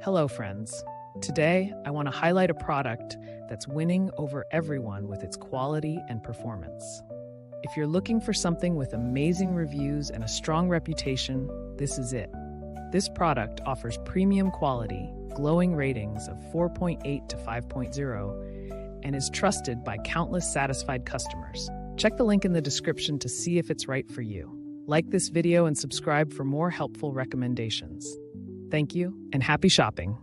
Hello, friends. Today, I want to highlight a product that's winning over everyone with its quality and performance. If you're looking for something with amazing reviews and a strong reputation, this is it. This product offers premium quality, glowing ratings of 4.8 to 5.0, and is trusted by countless satisfied customers. Check the link in the description to see if it's right for you. Like this video and subscribe for more helpful recommendations. Thank you, and happy shopping!